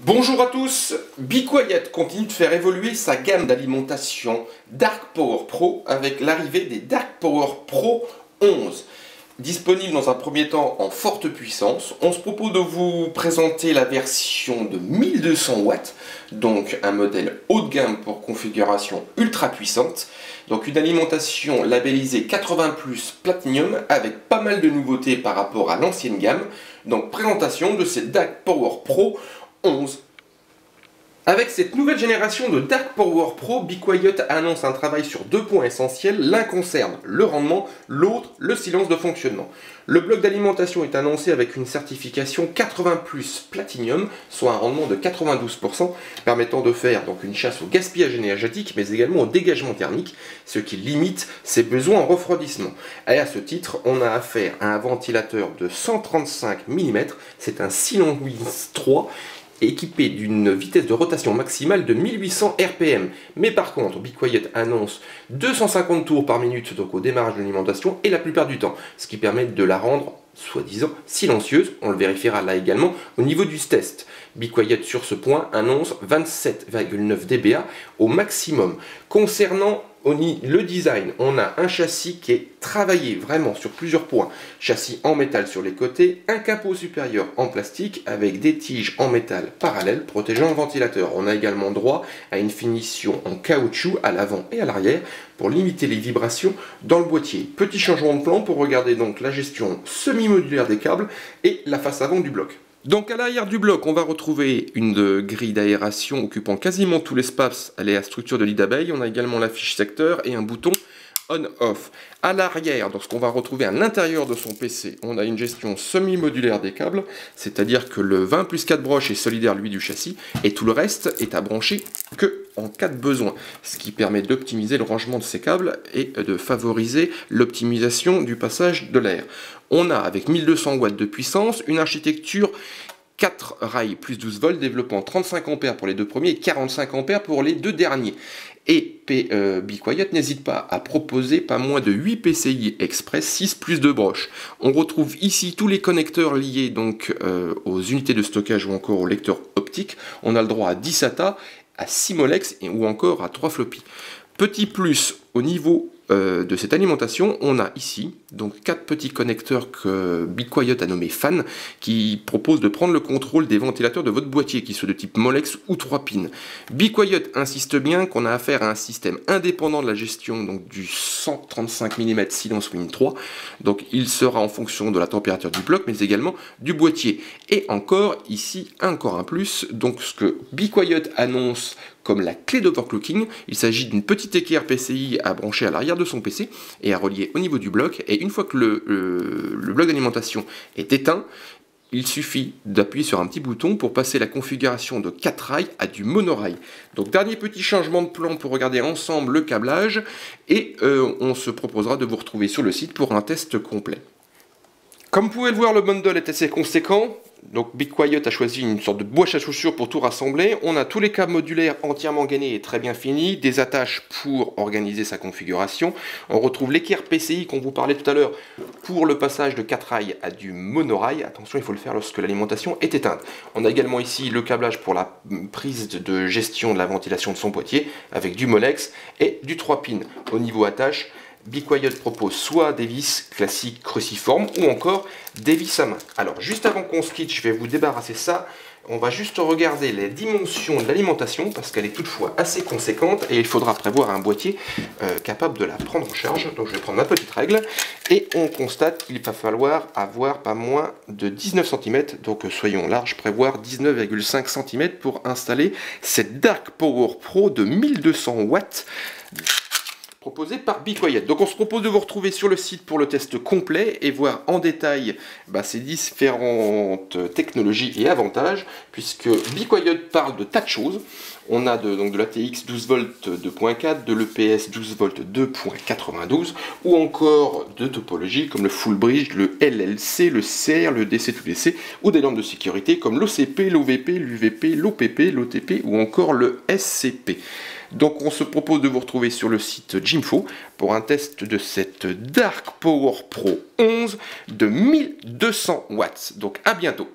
Bonjour à tous, Be Quiet continue de faire évoluer sa gamme d'alimentation Dark Power Pro avec l'arrivée des Dark Power Pro 11. Disponible dans un premier temps en forte puissance, on se propose de vous présenter la version de 1200 watts, donc un modèle haut de gamme pour configuration ultra puissante. Donc une alimentation labellisée 80+ Platinum avec pas mal de nouveautés par rapport à l'ancienne gamme. Donc présentation de ces Dark Power Pro 11. Avec cette nouvelle génération de Dark Power Pro, Be Quiet annonce un travail sur deux points essentiels. L'un concerne le rendement, l'autre le silence de fonctionnement. Le bloc d'alimentation est annoncé avec une certification 80+ Platinum, soit un rendement de 92%, permettant de faire donc une chasse au gaspillage énergétique, mais également au dégagement thermique, ce qui limite ses besoins en refroidissement. Et à ce titre, on a affaire à un ventilateur de 135 mm, c'est un Silence 3, équipé d'une vitesse de rotation maximale de 1800 RPM. Mais par contre, Be Quiet annonce 250 tours par minute donc au démarrage de l'alimentation et la plupart du temps, ce qui permet de la rendre soi-disant silencieuse. On le vérifiera là également au niveau du test. Be Quiet sur ce point annonce 27,9 dBA au maximum. Concernant le design, on a un châssis qui est travaillé vraiment sur plusieurs points. Châssis en métal sur les côtés, un capot supérieur en plastique avec des tiges en métal parallèles protégeant le ventilateur. On a également droit à une finition en caoutchouc à l'avant et à l'arrière pour limiter les vibrations dans le boîtier. Petit changement de plan pour regarder donc la gestion semi-modulaire des câbles et la face avant du bloc. Donc à l'arrière du bloc, on va retrouver une grille d'aération occupant quasiment tout l'espace à la structure de lit d'abeille. On a également la fiche secteur et un bouton on-off. À l'arrière, dans ce qu'on va retrouver à l'intérieur de son PC, on a une gestion semi-modulaire des câbles, c'est-à-dire que le 20+4 broches est solidaire lui du châssis et tout le reste est à brancher que en cas de besoin, ce qui permet d'optimiser le rangement de ces câbles et de favoriser l'optimisation du passage de l'air. On a avec 1200 watts de puissance une architecture 4 rails plus 12 volts développant 35 ampères pour les deux premiers et 45 ampères pour les deux derniers. Et Be Quiet n'hésite pas à proposer pas moins de 8 PCI Express 6 plus 2 broches. On retrouve ici tous les connecteurs liés donc aux unités de stockage ou encore au lecteur optique. On a le droit à 10 SATA, à 6 Molex ou encore à 3 floppy. Petit plus au niveau de cette alimentation, on a ici donc 4 petits connecteurs que Be Quiet a nommé fan qui proposent de prendre le contrôle des ventilateurs de votre boîtier, qui soient de type Molex ou 3 pins. Be Quiet insiste bien qu'on a affaire à un système indépendant de la gestion donc du 135 mm Silence Win 3, donc il sera en fonction de la température du bloc mais également du boîtier. Et encore ici encore un plus, donc ce que Be Quiet annonce comme la clé d'overclocking, il s'agit d'une petite équerre PCI à brancher à l'arrière de son PC et à relier au niveau du bloc. Et une fois que le bloc d'alimentation est éteint, il suffit d'appuyer sur un petit bouton pour passer la configuration de 4 rails à du monorail. Donc dernier petit changement de plan pour regarder ensemble le câblage et on se proposera de vous retrouver sur le site pour un test complet. Comme vous pouvez le voir, le bundle est assez conséquent. Donc Be Quiet a choisi une sorte de boîte à chaussures pour tout rassembler. On a tous les câbles modulaires entièrement gainés et très bien finis, des attaches pour organiser sa configuration. On retrouve l'équerre PCI qu'on vous parlait tout à l'heure pour le passage de 4 rails à du monorail. Attention, il faut le faire lorsque l'alimentation est éteinte. On a également ici le câblage pour la prise de gestion de la ventilation de son boîtier avec du Molex et du 3 pins. Au niveau attache, Be Quiet propose soit des vis classiques cruciformes ou encore des vis à main. Alors juste avant qu'on se quitte, je vais vous débarrasser ça. On va juste regarder les dimensions de l'alimentation parce qu'elle est toutefois assez conséquente et il faudra prévoir un boîtier capable de la prendre en charge. Donc je vais prendre ma petite règle et on constate qu'il va falloir avoir pas moins de 19 cm. Donc soyons larges, prévoir 19,5 cm pour installer cette Dark Power Pro de 1200 watts. Proposé par Be Quiet. Donc on se propose de vous retrouver sur le site pour le test complet et voir en détail ces différentes technologies et avantages, puisque Be Quiet parle de tas de choses. On a donc de l'ATX 12 volts 2.4, de l'EPS 12 volts 2.92, ou encore de topologies comme le Full Bridge, le LLC, le CR, le DC2DC, ou des normes de sécurité comme l'OCP, l'OVP, l'UVP, l'OPP, l'OTP, ou encore le SCP. Donc on se propose de vous retrouver sur le site Jimfo pour un test de cette Dark Power Pro 11 de 1200 watts. Donc à bientôt.